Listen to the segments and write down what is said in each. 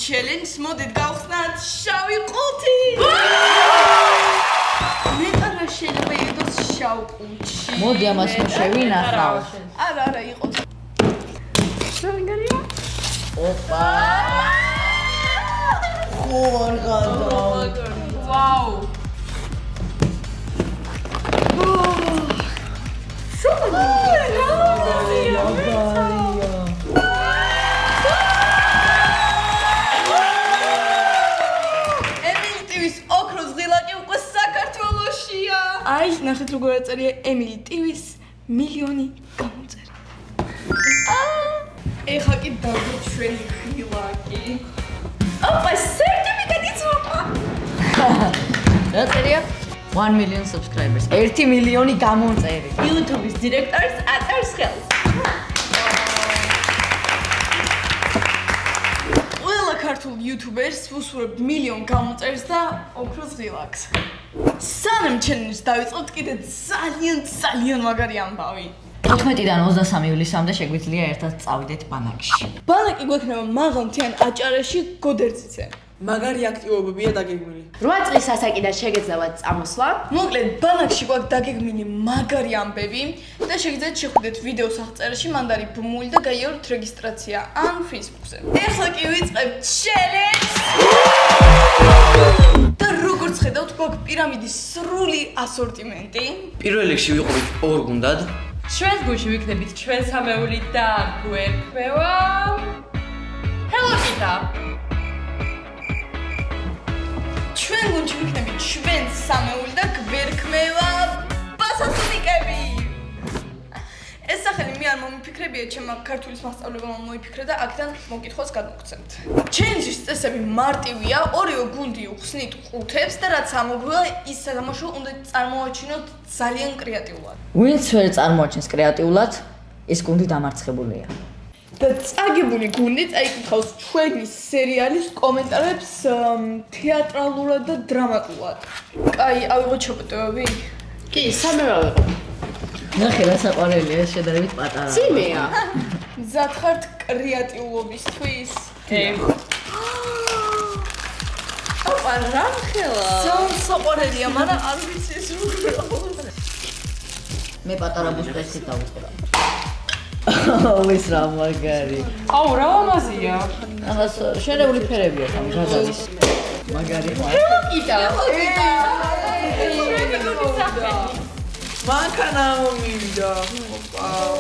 challenge მოდით გავხსნათ შავი ყუთი. მეტარა შეიძლება იყოს შავ ყუთში. მოდი ამას შევინახავ. არა, იყოს. შევინგარია? ოპა. ხო არ გადა. ვაუ. აი, ნახეთ როგორ აწერია ემილი ტივის მილიონი გამოწერა. ეხლა კი დავდო ჩვენი ღილაკი. ოპა, სერტიფიკატიც ვაყვა. რა წერია? 1 million subscribers. 1 მილიონი გამომწერი. YouTube-ის დირექტორს ატარს ხელს. ყველა ქართულ YouTuber-ს ვუსურვებ მილიონ გამოწერს და ოქროს ღილაკს. სანამ challenge დავიწყოთ, კიდე ძალიან მაგარი ამბავი. 14-დან 23 ივლისამდე შეგვიძლია ერთად წავიდეთ ბანაკში. ბანაკი გვექნება მაღალმთიან აჭარაში გოდერძიზე. მაგარი აქტივობებია დაგეგმილი. 8 წლის ასაკიდან შეგეძლევათ წამოსვლა. მოკლედ, ბანაკში გვაქვს დაგეგმილი მაგარი ამბები და შეგიძლიათ შეხვიდეთ ვიდეოს აღწერაში მანდარი ბმული და გაიაროთ რეგისტრაცია ან Facebook-ზე. ეხლა კი ვიწყებთ challenge! და როგორც ხედავთ, გვაქვს პირამიდის სრული ასორტიმენტი. პირველ რიგში ვიყავით ორ გუნდად. ჩვენს გუნდში ვიქნებით ჩვენ სამეული და გვერქმევა Hello Kitty. ჩვენ გუნდში ვიქნებით ჩვენ სამეული და გვერქმევა ბასასუნიკები. ეს სახელი მე არ მომიფიქრებია, ჩემმა ქართულის მასწავლებელმა მოიფიქრა და აქედან მოკითხვას გადმოგცემთ. Challenge-ის წესები მარტივია, ორივე გუნდი უხსნით ყუთებს და რაც ამოგვივა, ის სათამაშო უნდა წარმოაჩინოთ ძალიან კრეატიულად. ვინც ვერ წარმოაჩენს კრეატიულად, ეს გუნდი დამარცხებულია. და წაგებული გუნდი წაიკითხავს ჩვენი სერიალის კომენტარებს თეატრალურად და დრამატულად. კაი, ავიღოთ შეფოტოები. კი, სამევა ვიყო. ნახე რა საყვარელია, ეს შედარებით პატარა. ციმეა. მზად ხართ კრეატიულობისთვის? ოპა, რა ხელა? ძალიან საყვარელია, მაგრამ არ ვიცი ეს როგორ. მე პატარა ბუსტერსით დავუწყდა. ეს რა მაგარი. აუ, რა ლამაზია. ახლა შერეული ფერებია там გაზალის. მაგარი ხარ. კიტა. მანქანა მომივიდა.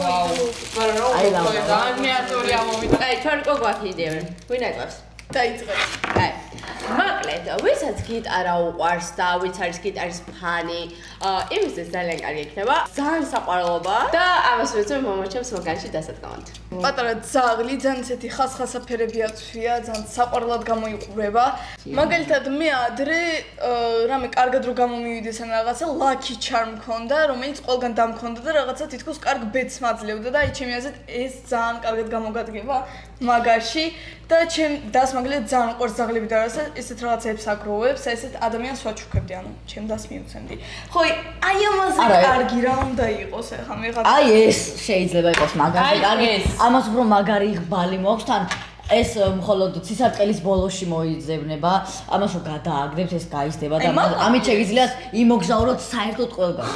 ვაუ. აი რა. მეატორი ამოვიდა. აი, ჩვენ კოგვათ იდევენ. ვინ აკვავს? დაიწყეთ. აი. მოკლედ, ვისაც გიტარა უყვარს და ვინც არის გიტარის ფანი, იმისთვის ძალიან კარგი იქნება. ძალიან საყვარელობა და ამას ვიცი მომაჩემს მაგალში დასადგამად. პატარა ძაღლი, ძალიან ისეთი ხასხასა ფერები აწვია, ძალიან საყვარლად გამოიყურება. მაგალითად, მე ადრე რამე კარგად რო გამომივიდეს ან რაღაცა lucky charm მქონდა, რომელიც ყველგან დამქონდა და რაღაცა თითქოს კარგ ბედს მაძლევდა და აი ჩემი აზრით ეს ძალიან კარგად გამოგადგება მაგაში და ჩემ დას მაგალითად ძალიან უყვარს ძაღლები და რაღაცა ესეთ რაღაცებს აგროვებს, ესეთ ადამიანს ვაჩუქებდი, ანუ ჩემ დას მიუცემდი. ხო, აი ამაზე კარგი რა უნდა იყოს ახლა მე რა. აი ეს შეიძლება იყოს მაგარი კარგი. ამას უფრო მაგარი ღბალი მოაქვს თან ეს მხოლოდ ცისარტყელის ბოლოში მოიძებნება, ამას რო გადააგდებთ ეს გაიზრდება და ამით შეგიძლიათ იმოგზაუროთ საერთოდ ყველგან.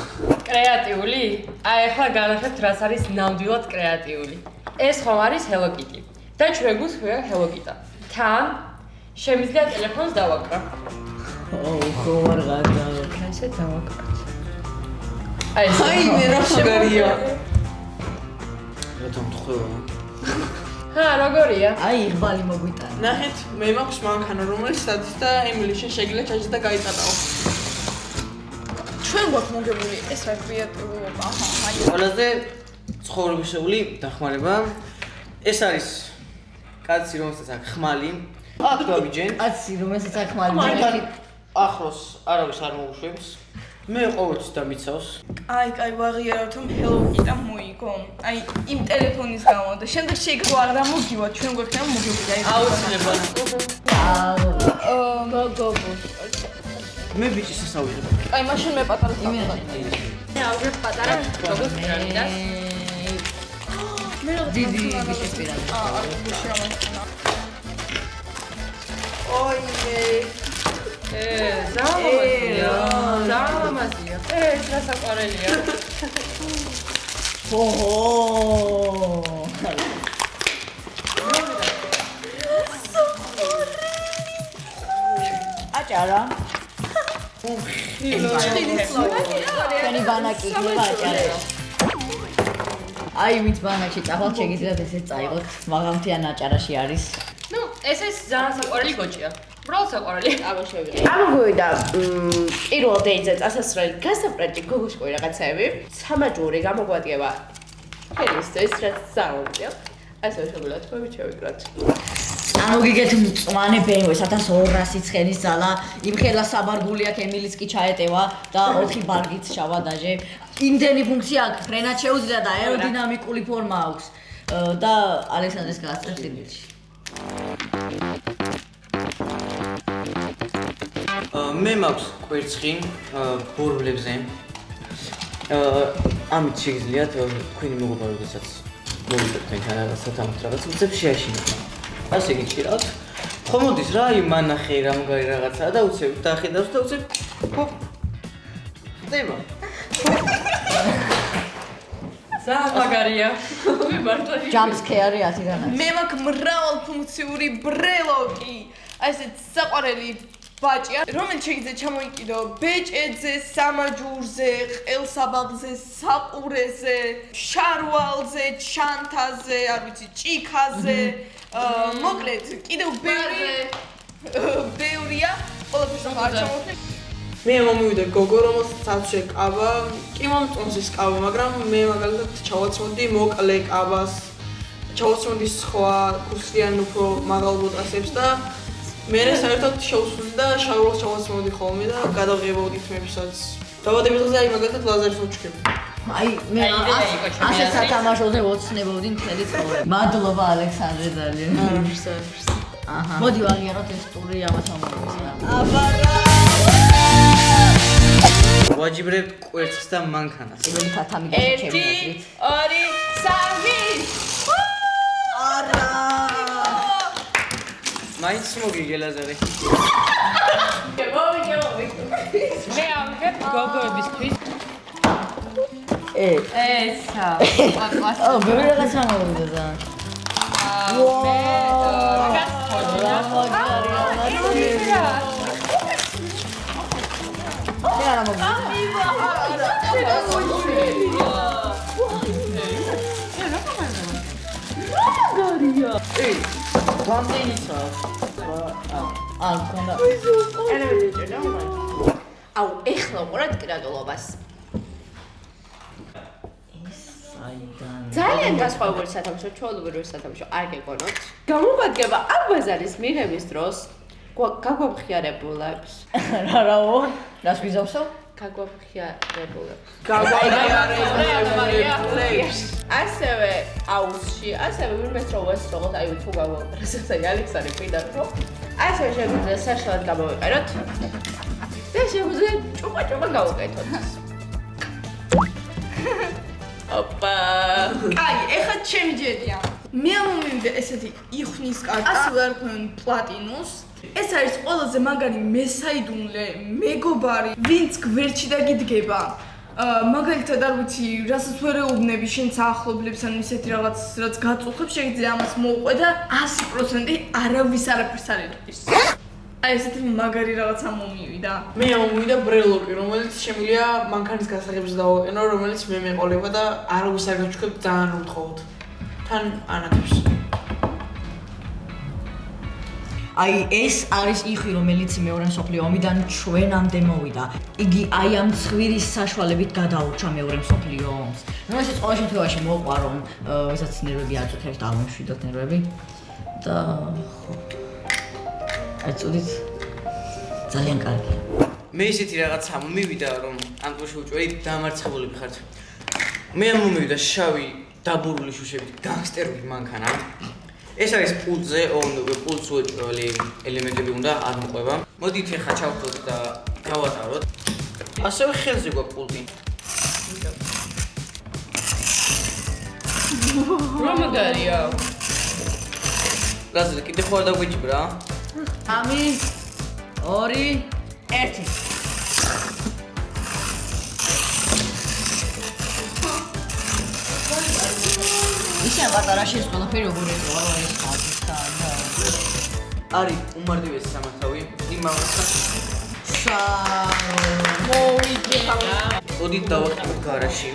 კრეატიული? აი ახლა განახებთ რაც არის ნამდვილად კრეატიული. ეს ხომ არის Hello Kitty. და ჩვენ გვქვია Hello Kitty. თან შემიძლია ტელეფონს დავაკრა. ხო არ გადა. ესე დავაკრა. აი მე რა მაგარია. რატომ თქვა? ჰა, როგორია? აი ღბალი მოგვიტანა. ნახეთ, მე მაქვს მანქანა, რომელიც დადის და ემილი შეგიძლია ჩაჭი და გაიწატაო. ჩვენ გვაქვს მოგებული ეს რა კრეატიულობა, აჰა, აი ყველაზე ცხოვრებისეული დახმარება ეს არის კაცი, რომელსაც აქვს ხმალი. აქ დავიჯენ. კაცი, რომელსაც აქვს ხმალი. მანქანა ახლოს არავის არ მოუშვებს. მე ყოველთვის დამიცავს. კაი, ვაღიარავთ რომ Hello Kitty მოიგო. აი, იმ ტელეფონის გამო და შემდეგ შეიგო არ დამოგივა, ჩვენ გვექნება მოგებული აი. აუცილებლად. გოგო. მე ბიჭის ასავიღებ. აი, მაშინ მე პატარა ხარ. მე აუგებ პატარა როგორც პირამიდას. მე რა დიდი ბიჭის პირამიდა. ზამაზია. ეს რა საყვარელია. აჭარა. ჩვენი ბანაკი იქნება აჭარა. აი ვინც ბანაკში წავალ შეგიძლიათ ესეც წაიღოთ, მაღალმთიან აჭარაში არის. ნუ ეს ძალიან საყვარელი გოჭია. უბრალოდ საყვარელი. აბა შევიღე. ამგვიდა პირველ დეიზე წასასვლელი გასაბრაჭი გოგოშკოი რაღაცეები. სამაჯური გამოგვადგება. ხელისთვის რაც საუბრია. ასე შეგვიძლია თქვენ შევიკრათ. ამოგიგეთ მწვანე BMW 1200 ცხენის ძალა, იმ ხელა საბარგული აქვს, ემილიც კი ჩაეტევა და 4 ბარგიც ჩავა დაჟე. იმდენი ფუნქცია აქვს, ფრენად შეუძლია და აეროდინამიკული ფორმა აქვს და ალექსანდრეს გაასწრებს ინგლისში. მე მაქვს კვერცხი ბორბლებზე. ამით შეგიძლიათ თქვენი მეგობრებსაც მოვიდეთ თქვენთან რაღაცა თამთ რაღაც უცებ შეაშინოთ. ასე გიჭირავთ. ხო მოდის რა იმ მანახე რამგარი რაღაცაა და უცებ დახედავს და უცებ ჰოპ. ხდება. ზამაგარია. მე მართლა ჯამპ სკეარი 10 განაც. მე მაქვს მრავალფუნქციური ბრელოკი. ასე საყვარელი ბაჭია, რომელიც შეიძლება ჩამოიკიდო ბეჭედზე, სამაჯურზე, ყელსაბაღზე, საყურეზე, შარვალზე, ჩანთაზე, არ ვიცი, ჭიქაზე, მოკლედ, კიდევ ბევრია, ყველაფერს არ ჩამოვთვლი. მე მომივიდა გოგო, რომელსაც აცვე კაბა, კი მომწონს ის კაბა, მაგრამ მე მაგალითად ჩავაცმოდი მოკლე კაბას, ჩავაცმოდი სხვა კურსიან უფრო მაღალ ბოტასებს და მე საერთოდ შევსვდი და შარვალს ჩავაცმოდი ხოლმე და გადავღებავდი თმებსაც. დავადებით დღეზე აი მაგალითად ლაზერს ვუჩქები. აი მე ასე სათამაშოზე ვოცნებოდი მთელი ცხოვრება. მადლობა ალექსანდრე ძალიან. აჰა. მოდი ვაღიაროთ ეს ტური ამას ამოვიდა. აბარა. ვაჯიბრებთ კვერცხს და მანქანას. პირველი თათამი გაჩემი. 1 2 3 არა. მაინც მოგიგე ლაზარე. მე ამგებ გოგოებისთვის. ესა. ო, ბევრი რაღაცა მოვიდა ძალიან. მე გამდენისა. კონდა. აუ, ეხლა უყურეთ კრატულობას. ძალიან განსხვავებული სათამაშო, ჩვეულებრივი სათამაშო არ გეკონოთ. გამოგვადგება ამ ბაზარის მიღების დროს გაგვამხიარებულებს. რაო? რას ვიზავსო? გაგვამხიარებულებს. გაგვამხიარებულებს. ასევე აუსში, ასევე ვინმეს რო ვესწროთ, აი თუ გავაკეთოთ, აი ალექსანდრე პირდაპირ რო. ასევე შეგვიძლია საშუალოდ გამოვიყენოთ. და შეგვიძლია ჭუპა-ჭუპა გავუკეთოთ. ოპა. კაი, ეხლა ჩემი ჯერია. მე ამომივიდა ესეთი იხნის კარტა, ასე ვარ ქვენ პლატინუს. ეს არის ყველაზე მაგარი მესაიდუმლე მეგობარი, ვინც გვერდში დაგიდგება. მაგალითად არ ვიცი, რასაც ვერ ეუბნები შენ საახლობლებს ან ისეთი რაღაც, რაც გაწუხებს, შეიძლება ამას მოუყვე და 100% არავის არაფერს არ ეტყვის. აი ესეთი მაგარი რაღაცა მომივიდა. მე მომივიდა ბრელოკი, რომელიც შემიძლია მანქანის გასაღებზე დავაყენო, რომელიც მე მეყოლება და არავის არ გაჩვქებ ძალიან უთხოვთ. თან ანათებს. აი ეს არის იხი, რომელიც მეორე მსოფლიო ომიდან ჩვენამდე მოვიდა. იგი აი ამ ცხვირის საშუალებით გადაურჩა მეორე მსოფლიო ომს. ნუ ეს ყოველ შემთხვევაში მოყვა რომ ვისაც ნერვები აწუხებს და ამშვიდოთ ნერვები და ხო. აი წუდით ძალიან კარგია. მე ისეთი რაღაცა მომივიდა რომ ამ დროში უჭველი დამარცხებულები ხართ. მე მომივიდა შავი დაბურული შუშებით განგსტერული მანქანა. ეს არის პულტზე, პულტს უეჭველი ელემენტები უნდა არ მოყვება. მოდით ახლა ჩავხდოთ და გავატაროთ. ასევე ხელზე გვაქვს პულტი. რა მაგარია. ლაზარე, კიდე ხო არ დაგვიჭირა? 3 2 ერთი. ისე პატარა შეს ყველაფერი როგორ ეწვა რა ეს ხალხთან და არის უმარტივესი სამართავი იმავსა მოვიგენა. ოდით დავაყენოთ გარაში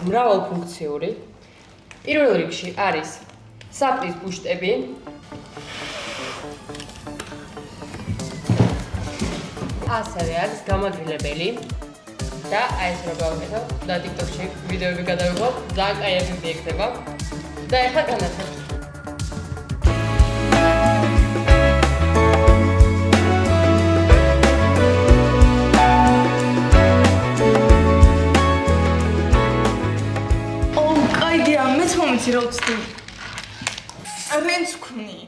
მრავალფუნქციური. პირველ რიგში არის საფრის ბუშტები. ასევე არის გამაგრილებელი და აი ეს რო გავაკეთებ და TikTok-ში ვიდეოები გადავიღებ, ძალიან კაი ეფექტი იქნება. და ეხლა განაცხადე. მომიცი რა უცდი რენს ვქმნი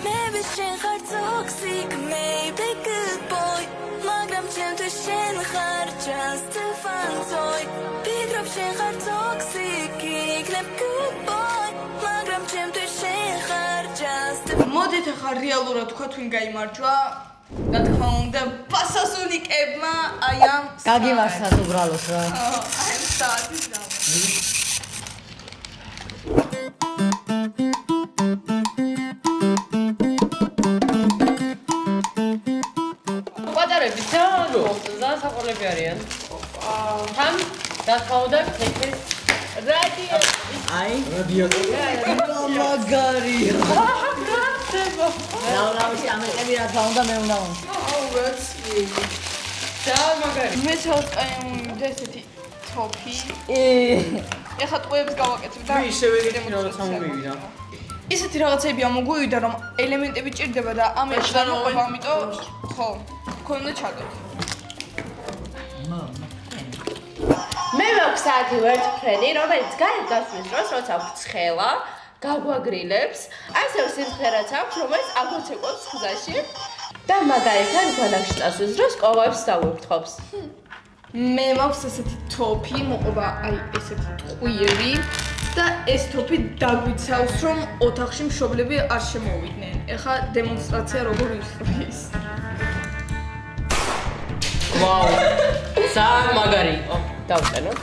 Maybe შენ ხარ toxic, maybe good boy მაგრამ ჩემთვის შენ ხარ just a fun toy ფიქრობ შენ ხარ toxic, იქნებ good boy მაგრამ ჩემთვის შენ ხარ just მოდით ახლა რეალურად თქვა თუ გაიმარჯვა რა თქმა უნდა პასასუნიკებმა აი ამ გაგიმარცხათ უბრალოდ რა აი ამ საათის გამო პატარები ძალიან საყოველები არიან. თან რა თქმა უნდა ქექეს რადიატორი. აი რადიატორი მაგარია ნაუნავში ამეტები რა თქმა უნდა მე უნდა აუ რაცი ძალიან მაგარი. მე ჩავკაიმდა ესეთი თოფი ეხლა ტყუებს გავაკეთებ და მე ისევე ერთი რაღაც ამოვიდა ისეთი რაღაცები ამოგვივიდა რომ ელემენტები ჭირდება და ამაში და მოყვება ამიტომ ხო ქონდა ჩადოთ მე მაქვს საათი ვერტფრენი, რომელიც გარეთ გასვლის დროს, როცა ვრცხელა, გაგვაგრილებს, ასევე სიმღერაც აქვს, რომელიც აგვაცეკვებს გზაში და მაგალითად განახში წასვლის დროს კოვებს დავურთხოვს. მე მაქვს ესეთი თოფი მოყვება აი ესეთი ტყუიერი და ეს თოფი დაგვიცავს რომ ოთახში მშობლები არ შემოვიდნენ ეხლა დემონსტრაცია როგორ ის ვაუ. ძალიან მაგარი იყო. დავწეროთ.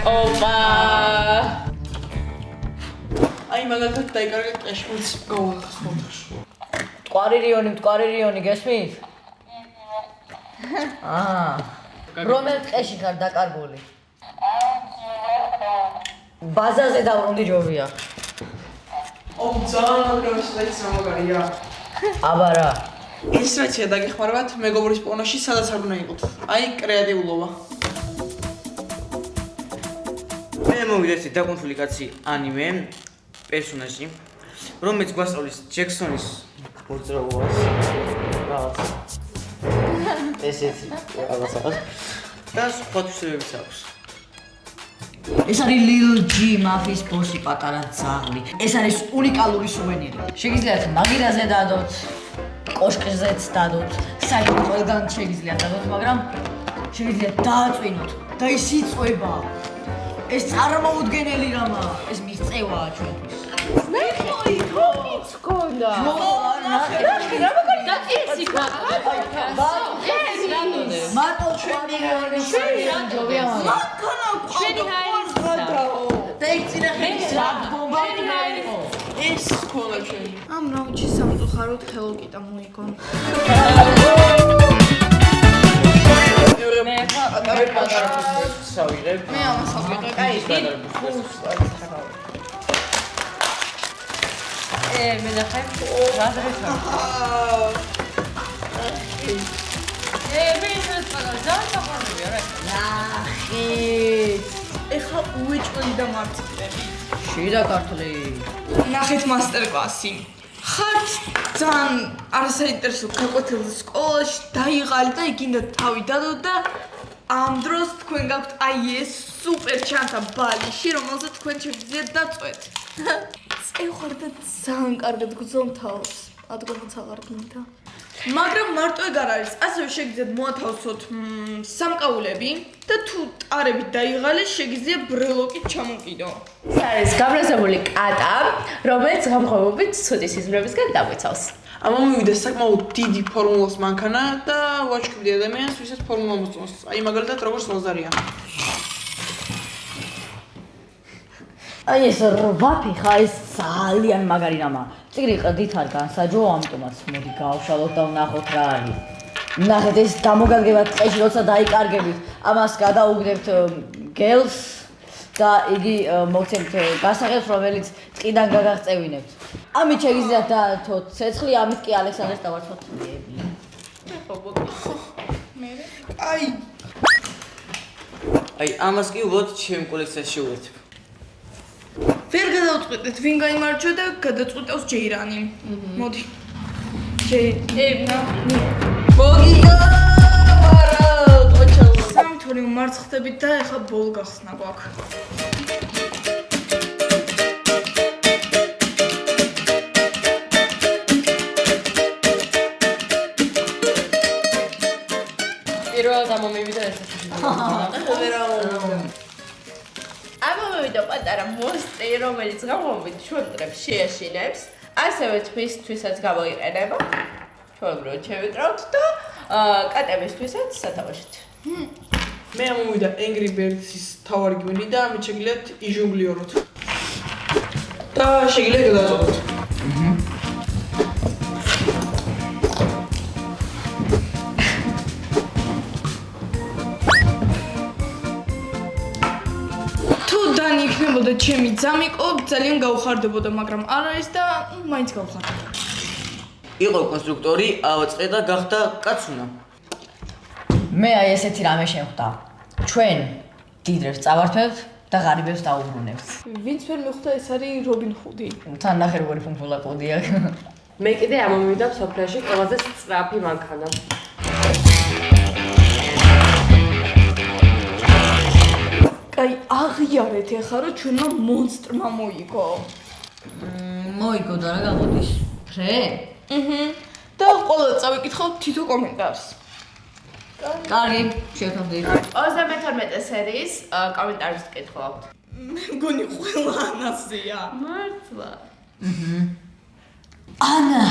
ოპა! აი მაგალითად დაიკარგე ტყეშიც გავახსოვთ. მტკვარი რიონი გესმით? რომელ ტყეში ხარ დაკარგული? ბაზაზე დავრუნდი ჯობია. ძალიან მაგარი სამაგარია. აბა რა. ეს რაჩია დაგეხმარებათ მეგობრის პონოში სადაც არ უნდა იყოთ. აი კრეატიულობა. მე მოვიდა ეს დაკონფული კაცი ანიმე პერსონაჟი რომელიც გვასწავლის ჯექსონის მოძრაობას რაღაც ესეთი რაღაცა და სხვა თვისებებიც აქვს ეს არის Lil G მაფიის ბოსი პატარა ძაღლი. ეს არის უნიკალური სუვენირი. შეგიძლიათ მაგირაზე დადოთ, კოშკზეც დადოთ, საერთოდ ყველგან შეგიძლიათ დადოთ, მაგრამ შეგიძლიათ დააწვინოთ და ის იწვება. ეს წარმოუდგენელი რამაა, ეს მიღწევაა ჩვენთვის. მე ხოი თოფიც გქონდა. მარტო ჩვენი რიონი ჯობია მაგრამ ჩვენი ჰაერისა. და იქ წინა ხელის რა ბომბა იყო. ეს ქონა შენი. ამ რაუნდში სამწუხაროდ ხელოკიტა მოიგონა მე ხა პატარა ფუსკას ავიღებ მე ამას ავიღებ აი მე ნახე რა დღეა მე ის ძალიან საყვარელია რა ნახეთ ეხლა უეჭველი და მარტივები შიდა ქართლი ნახეთ მასტერკლასი ხართ ძალიან არასაინტერესო გაკვეთილზე სკოლაში დაიღალი და იქინდა თავი დადო და ამ დროს თქვენ გაქვთ აი ეს სუპერ ჩანთა ბალიში, რომელსაც თქვენ შეგიძლიათ დაწვეთ. წევხარ და ძალიან კარგად გძნობ თავს. ადგილაც აღარ გინდა. მაგრამ მარტო ეგ არ არის. ასევე შეგიძლიათ მოათავსოთ სამკაულები და თუ ტარებით დაიღალეს, შეგიძლიათ ბრელოკით ჩამოკიდო. ეს არის გაბრაზებული კატა, რომელიც გამხობებით ცუდი სიზმრებისგან დაგვიცავს. ამან მივიდა საკმაოდ დიდი ფორმულას მანქანა და ვაჩქებდი ადამიანს, ვისაც ფორმულა მოსწონს. აი მაგალითად როგორც ნოზარია. აი ეს რვაფი ხა ეს ძალიან მაგარი რამა. წიგნი ყდით არ განსაჯო, ამიტომაც მოდი გავშალოთ და ვნახოთ რა არის. ნახეთ ეს გამოგაგებათ წეში როცა დაიკარგებით, ამას გადაუგდებთ გელს და იგი მოგცემთ გასაღებს, რომელიც ტყიდან გაგაღწევინებთ. ამით შეგიძლიათ დაათოთ ცეცხლი, ამით კი ალექსანდრეს დავარცხოთ მიები. აი ამას კი უბრალოდ ჩემ კოლექციაში შევერთებ. ვერ გადავწყვეტეთ ვინ გაიმარჯვა და გადაწყვეტავს ჯეირანი. მოდი. მოგიგა მარა ოჩალო. სამთვარი უმარცხდებით და ეხა ბოლ გახსნა გვაქვს. პირველად ამომივიდა ეს. ამომივიდა პატარა მოსტი, რომელიც გამომივით ჩვენ დრებს შეაშინებს, ასევე თვისთვისაც გამოიყენება. ჩვენ რო შევიკრავთ და კატებისთვისაც სათავეშით. მე ამომივიდა Angry Birds-ის თავარი გვინი და ამით შეგიძლიათ იჟონგლიოროთ. და შეგიძლიათ გადაწყვეტოთ. იქნებოდა ჩემი ძამიკო ძალიან გავხარდებოდა, მაგრამ არ არის და მაინც გავხარდებოდა. იყო კონსტრუქტორი, ავაწყე და გახდა კაცუნა. მე აი ესეთი რამე შემხვდა. ჩვენ დიდრებს წავართვებთ და ღარიბებს დაუბრუნებთ. ვინც ვერ მიხვდა ეს არის რობინ ჰუდი. თან ნახე როგორი ფუნფულა ყოდია. მე კიდე ამომივიდა სოფლაში ყველაზე სწრაფი მანქანა. აი აღიარეთ ეხლა რომ ჩვენმა მონსტრმა მოიგო. მოიგო და რა გამოდის? ფრე? და ყველა წავიკითხავთ თითო კომენტარს. კარგი, შევთავაზეთ. 32 სერიის კომენტარებს გკითხავთ. მე მგონი ყველა ანასია. მართლა. ანა,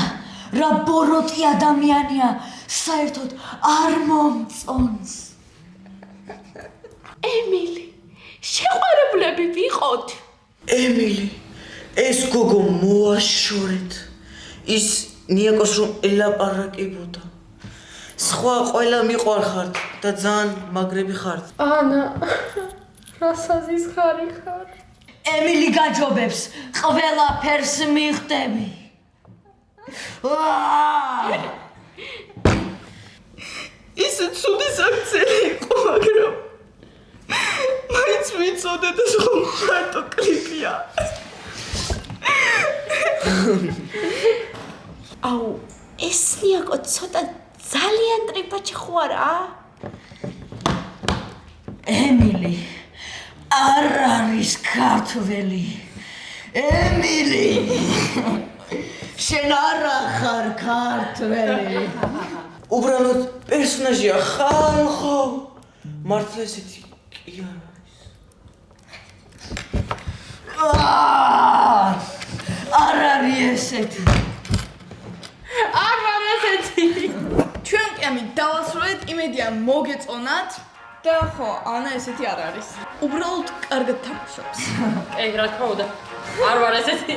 რა ბოროტი ადამიანია, საერთოდ არ მომწონს. ემილი, შეყვარებლები ვიყოთ. ემილი, ეს გოგო მოაშორეთ. ის ნიაკოს რომ ელაპარაკებოდა. სხვა ყველა მიყვარხართ და ძალიან მაგრები ხართ. ანა, რასაზის ხარი ხარ? ემილი გაჯობებს, ყველაფერს მიხდები. ისე ცუდი საქციელი იყო, მაგრამ მაინც მიწოდეთ რომ მარტო კლიპია. აუ, ეს ნიაკო ცოტა ძალიან ტრიპაჩი ხო არა? ემილი არ არის ქართველი. ემილი შენ არ ხარ ქართველი. უბრალოდ პერსონაჟია ხალხო. მართლა ესეთი კი არ არის ესეთი. არ არის ესეთი. ჩვენ კი ამით დავასრულეთ, იმედია მოგეწონათ და ხო, ანა ესეთი არ არის. უბრალოდ კარგად თამაშობს. კი, რა თქმა უნდა. არ ვარ ესეთი.